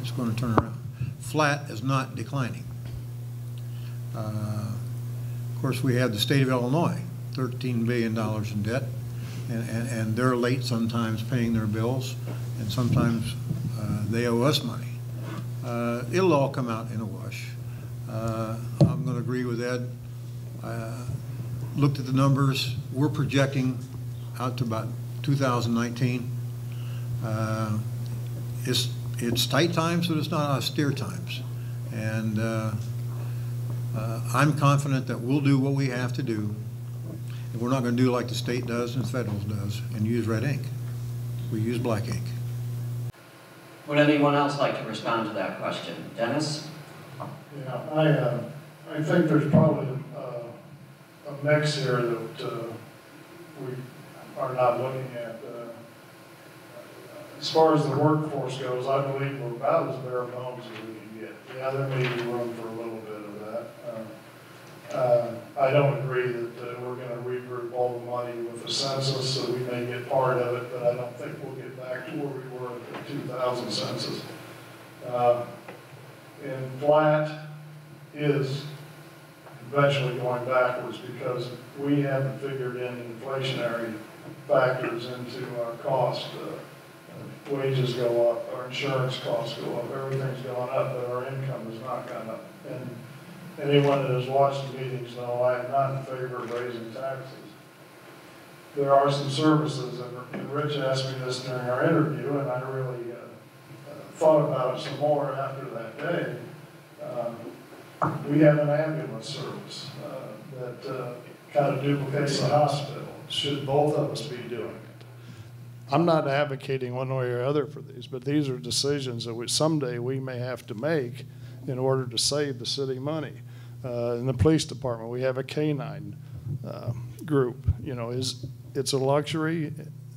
It's going to turn around. Flat is not declining. Of course, we have the state of Illinois, $13 billion in debt, and they're late sometimes paying their bills, and sometimes they owe us money. It'll all come out in a wash. I'm going to agree with Ed. Looked at the numbers. We're projecting out to about 2019. It's tight times, but it's not austere times. And I'm confident that we'll do what we have to do. And we're not going to do like the state does and the federal does and use red ink. We use black ink. Would anyone else like to respond to that question? Dennis? Yeah, I think there's probably a mix here that we are not looking at. As far as the workforce goes, I believe we're about as bare bones as we can get. Yeah, there may be room for a little bit of that. I don't agree that we're going to regroup all the money with the census, so we may get part of it, but I don't think we'll get back to where we were at the 2000 census. And flat is eventually going backwards because we haven't figured in inflationary factors into our cost. Wages go up, our insurance costs go up, everything's going up, but our income has not gone up. And anyone that has watched the meetings know I am not in favor of raising taxes. There are some services, and Rich asked me this during our interview, and I really thought about it some more after that day. We have an ambulance service that kind of duplicates the hospital. Should both of us be doing it? I'm not advocating one way or other for these, but these are decisions that someday we may have to make in order to save the city money. In the police department, we have a canine group. You know, it's a luxury.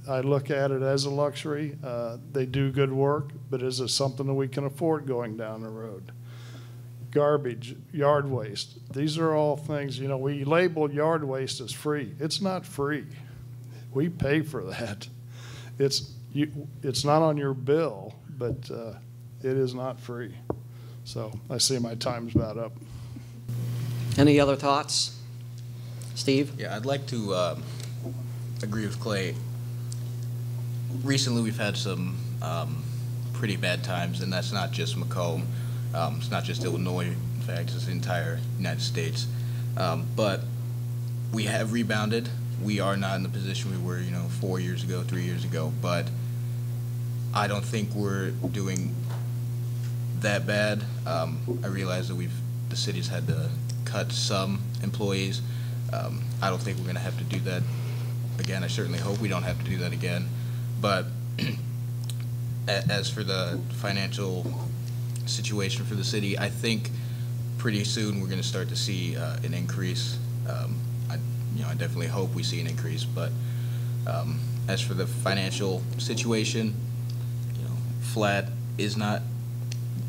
I look at it as a luxury. They do good work, but is it something that we can afford going down the road? Garbage, yard waste. These are all things, you know, we label yard waste as free. It's not free. We pay for that. It's not on your bill, but it is not free. So I see my time's about up. Any other thoughts? Steve? Yeah, I'd like to agree with Clay. Recently we've had some pretty bad times, and that's not just Macomb. It's not just Illinois, in fact, it's the entire United States. But we have rebounded. We are not in the position we were, 4 years ago, 3 years ago, but I don't think we're doing that bad. I realize that the city's had to cut some employees. I don't think we're going to have to do that again. I certainly hope we don't have to do that again. But as for the financial situation for the city, I think pretty soon we're going to start to see an increase. I definitely hope we see an increase, but as for the financial situation, flat is not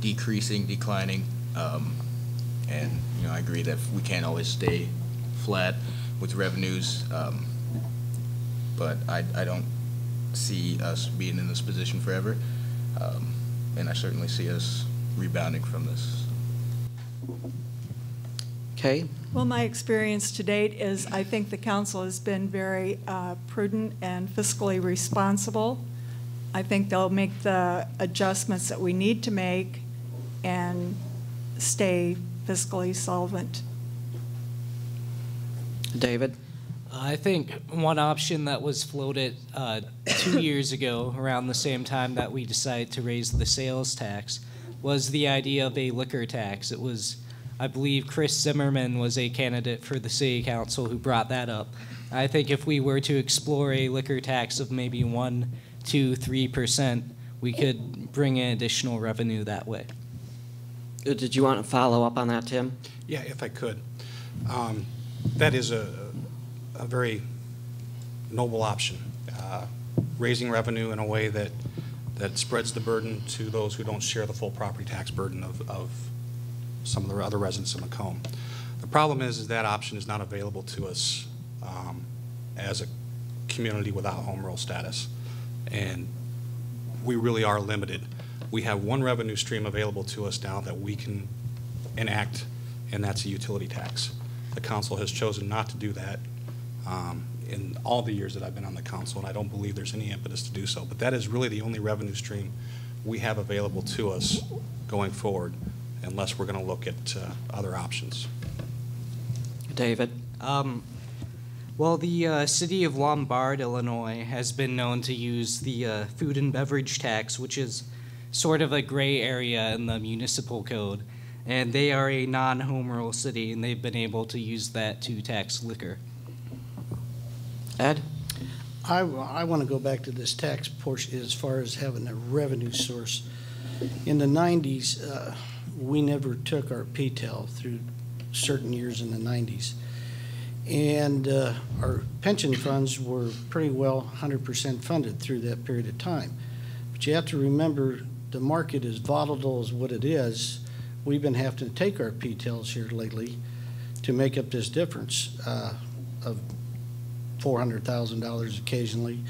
decreasing, declining, and I agree that we can't always stay flat with revenues, but I don't see us being in this position forever, and I certainly see us rebounding from this. Okay. Well, my experience to date is I think the council has been very prudent and fiscally responsible. I think they'll make the adjustments that we need to make and stay fiscally solvent. David? I think one option that was floated 2 years ago, around the same time that we decided to raise the sales tax, was the idea of a liquor tax. It was, I believe, Chris Zimmerman was a candidate for the city council who brought that up. I think if we were to explore a liquor tax of maybe 1%, 2%, 3%, we could bring in additional revenue that way. Did you want to follow up on that, Tim? Yeah, if I could. That is a very noble option, raising revenue in a way that spreads the burden to those who don't share the full property tax burden of some of the other residents of Macomb. The problem is that option is not available to us as a community without home rule status, and we really are limited We have one revenue stream available to us now that we can enact, and that's a utility tax. The council has chosen not to do that in all the years that I've been on the council, and I don't believe there's any impetus to do so. But that is really the only revenue stream we have available to us going forward, unless we're going to look at other options. David? Well, the city of Lombard, Illinois, has been known to use the food and beverage tax, which is sort of a gray area in the municipal code. And they are a non-home rule city, and they've been able to use that to tax liquor. Ed? I want to go back to this tax portion as far as having a revenue source. In the 90s, we never took our PTEL through certain years in the 90s. And our pension funds were pretty well 100% funded through that period of time. But you have to remember, the market is volatile as what it is. We've been having to take our PTELs here lately to make up this difference of $400,000 occasionally.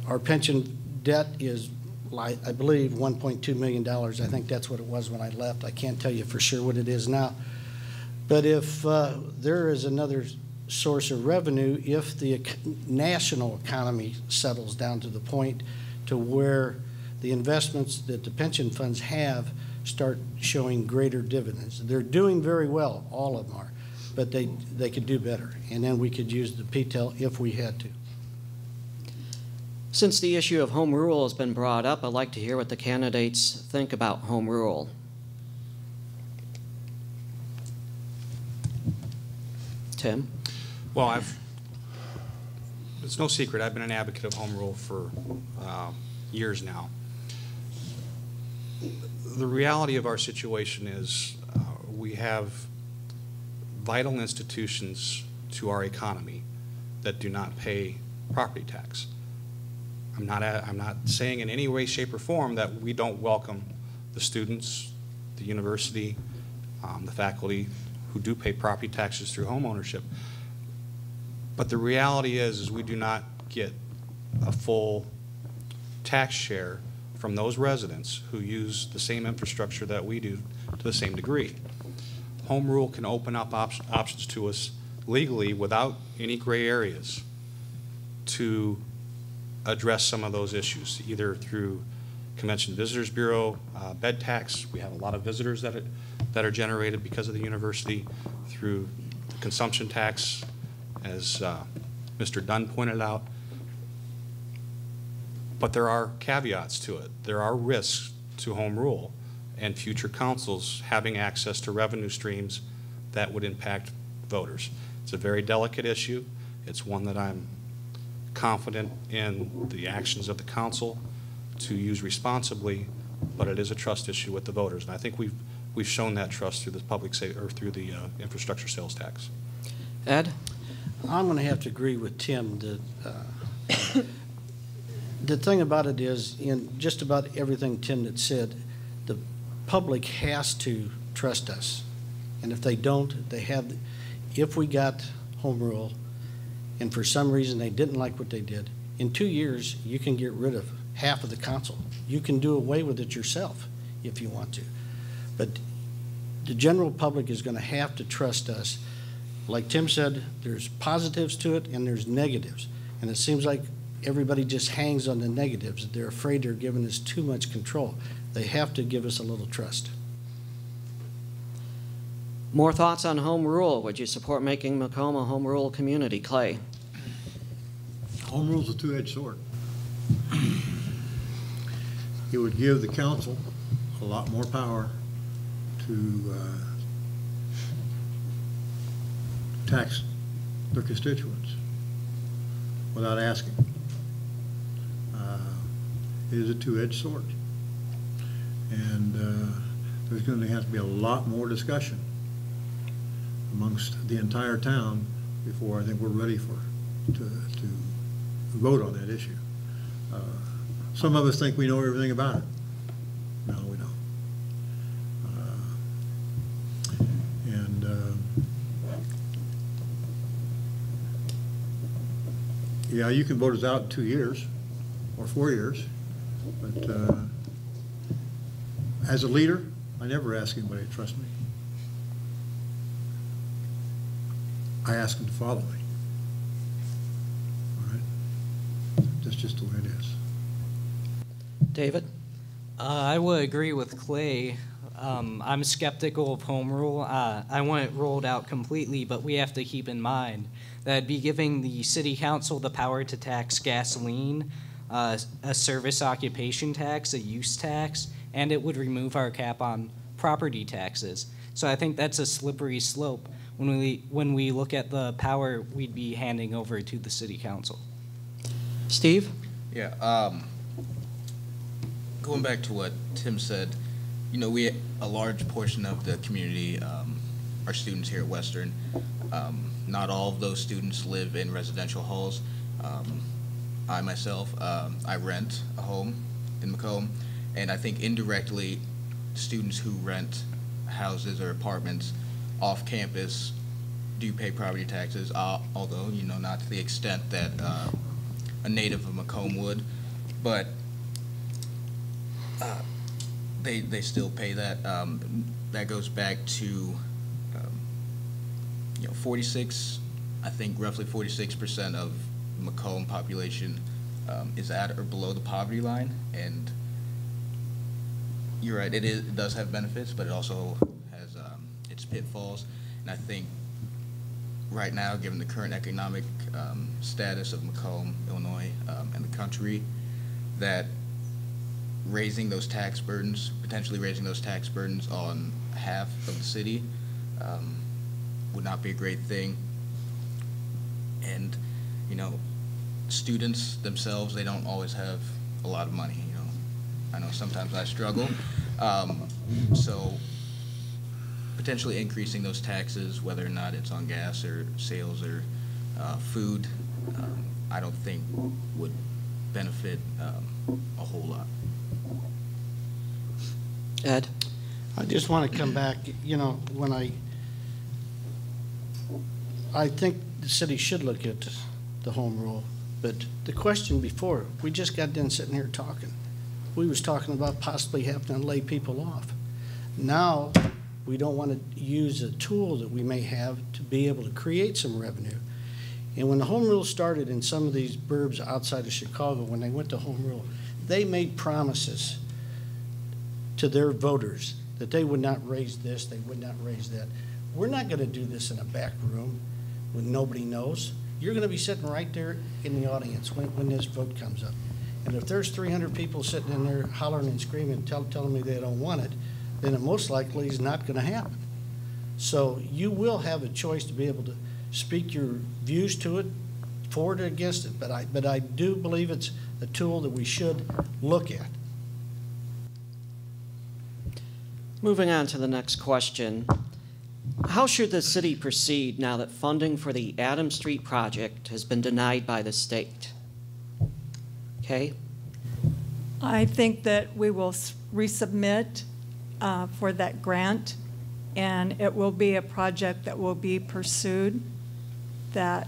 Our pension debt is, I believe, $1.2 million. I think that's what it was when I left. I can't tell you for sure what it is now. But if there is another source of revenue, if the national economy settles down to the point to where the investments that the pension funds have start showing greater dividends. They're doing very well, all of them are, but they could do better. And then we could use the PTEL if we had to. Since the issue of home rule has been brought up, I'd like to hear what the candidates think about home rule. Tim? Well, it's no secret, I've been an advocate of home rule for years now. The reality of our situation is we have vital institutions to our economy that do not pay property tax. I'm not saying in any way, shape, or form that we don't welcome the students, the university, the faculty who do pay property taxes through home ownership. But the reality is we do not get a full tax share from those residents who use the same infrastructure that we do to the same degree. Home rule can open up options to us legally without any gray areas to address some of those issues, either through Convention Visitors Bureau, bed tax. We have a lot of visitors that are generated because of the university, through the consumption tax, as Mr. Dunn pointed out. But there are caveats to it. There are risks to home rule and future councils having access to revenue streams that would impact voters. It's a very delicate issue. It's one that I'm confident in the actions of the council to use responsibly, but it is a trust issue with the voters. And I think we've shown that trust through the through the infrastructure sales tax. Ed? I'm going to have to agree with Tim that the thing about it is, in just about everything Tim had said, the public has to trust us. And if they don't, they have, if we got home rule and for some reason they didn't like what they did, in 2 years you can get rid of half of the council. You can do away with it yourself if you want to. But the general public is going to have to trust us. Like Tim said, there's positives to it and there's negatives. And it seems like everybody just hangs on the negatives. They're afraid they're giving us too much control. They have to give us a little trust. More thoughts on home rule? Would you support making Macomb a home rule community? Clay? Home rule's a two-edged sword. It would give the council a lot more power to tax their constituents without asking. It is a two-edged sword. And there's going to have to be a lot more discussion amongst the entire town before I think we're ready to vote on that issue. Some of us think we know everything about it. No, we don't. Yeah, you can vote us out in 2 years or 4 years, but As a leader, I never ask anybody to trust me. I ask them to follow me. All right? That's just the way it is. David? I would agree with Clay. I'm skeptical of home rule. I want it rolled out completely, but we have to keep in mind that it'd be giving the city council the power to tax gasoline, a service occupation tax, a use tax, and it would remove our cap on property taxes. So I think that's a slippery slope when we look at the power we'd be handing over to the city council. Steve? Yeah, going back to what Tim said, you know, a large portion of the community are students here at Western. Not all of those students live in residential halls. I myself, I rent a home in Macomb, and I think indirectly, students who rent houses or apartments off campus do pay property taxes, although, you know, not to the extent that a native of Macomb would, but they still pay that. That goes back to, you know, 46, I think roughly 46% of Macomb population is at or below the poverty line, and you're right, it does have benefits, but it also has its pitfalls, and I think right now, given the current economic status of Macomb, Illinois, and the country, that raising those tax burdens, potentially raising those tax burdens on half of the city would not be a great thing. And, you know, students themselves, they don't always have a lot of money, you know. I know sometimes I struggle. So potentially increasing those taxes, whether or not it's on gas or sales or food, I don't think would benefit a whole lot. Ed? I just want to come back, you know, when I think the city should look at the home rule, but the question before, we just got done sitting here talking. We was talking about possibly having to lay people off. Now, we don't want to use a tool that we may have to be able to create some revenue. And when the home rule started in some of these burbs outside of Chicago, when they went to home rule, they made promises to their voters that they would not raise this, they would not raise that. We're not going to do this in a back room when nobody knows. You're going to be sitting right there in the audience when this vote comes up. And if there's 300 people sitting in there hollering and screaming, telling me they don't want it, then it most likely is not going to happen. So you will have a choice to be able to speak your views to it, for it or against it. But I do believe it's a tool that we should look at. Moving on to the next question. How should the city proceed now that funding for the Adams Street project has been denied by the state? Okay. I think that we will resubmit for that grant, and it will be a project that will be pursued, that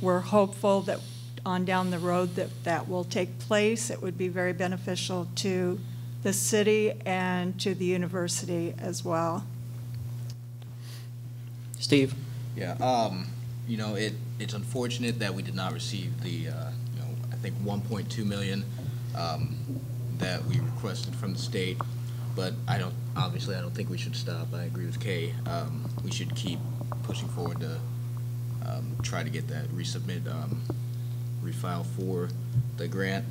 we're hopeful that on down the road that will take place. It would be very beneficial to the city and to the university as well. Steve? Yeah, you know, it's unfortunate that we did not receive the, you know, I think 1.2 million that we requested from the state, but obviously I don't think we should stop. I agree with Kay. We should keep pushing forward to try to get that refile for the grant.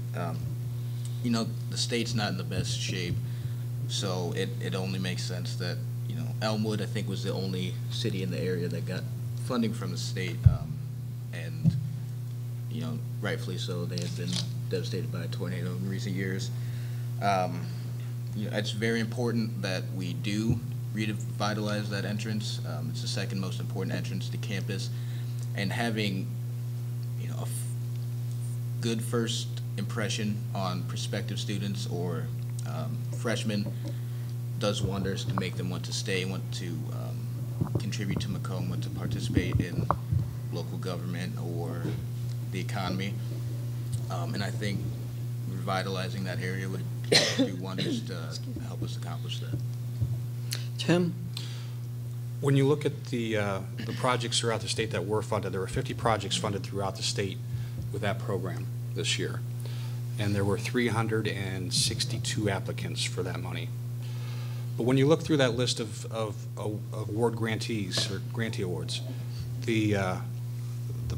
You know, the state's not in the best shape, so it only makes sense that, you know, Elmwood, I think, was the only city in the area that got funding from the state, and, you know, rightfully so. They had been devastated by a tornado in recent years. You know, it's very important that we do revitalize that entrance. It's the second most important entrance to campus, and having, you know, a good first impression on prospective students or freshmen does wonders to make them want to stay, want to contribute to Macomb, want to participate in local government or the economy. And I think revitalizing that area would do wonders to help us accomplish that. Tim? When you look at the projects throughout the state that were funded, there were 50 projects funded throughout the state with that program this year. And there were 362 applicants for that money. But when you look through that list of award grantees or grantee awards, the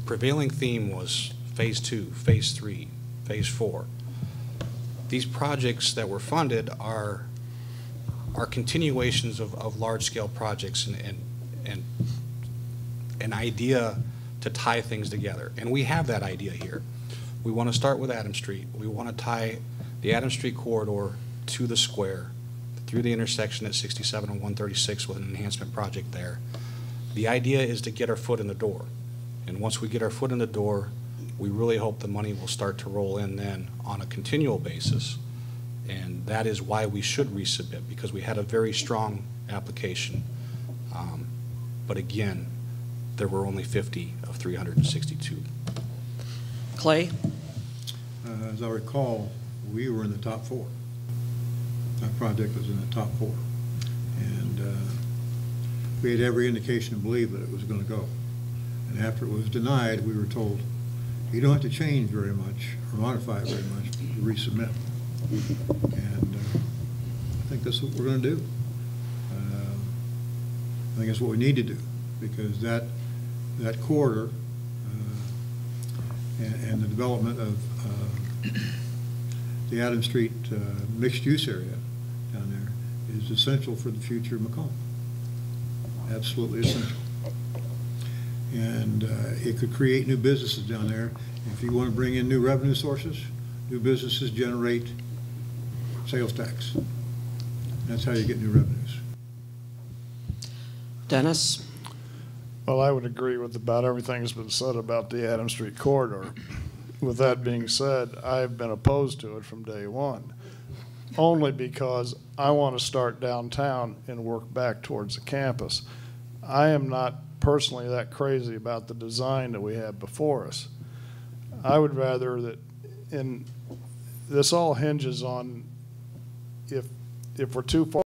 prevailing theme was Phase 2, Phase 3, Phase 4. These projects that were funded are continuations of large-scale projects and an idea to tie things together. And we have that idea here. We want to start with Adams Street. We want to tie the Adams Street corridor to the square, through the intersection at 67 and 136 with an enhancement project there. The idea is to get our foot in the door. And once we get our foot in the door, we really hope the money will start to roll in then on a continual basis. And that is why we should resubmit, because we had a very strong application. But again, there were only 50 of 362. Clay? As I recall, we were in the top 4. That project was in the top 4. And we had every indication to believe that it was going to go. And after it was denied, we were told, you don't have to change very much or modify it very much to resubmit. And I think that's what we're going to do. I think that's what we need to do, because that corridor and the development of the Adams Street mixed-use area down there is essential for the future of Macomb. Absolutely essential. And it could create new businesses down there. If you want to bring in new revenue sources, new businesses generate sales tax. That's how you get new revenues. Dennis? Well, I would agree with about everything that's been said about the Adams Street corridor. With that being said, I've been opposed to it from day one, only because I want to start downtown and work back towards the campus. I am not personally that crazy about the design that we have before us. I would rather that, this all hinges on if we're too far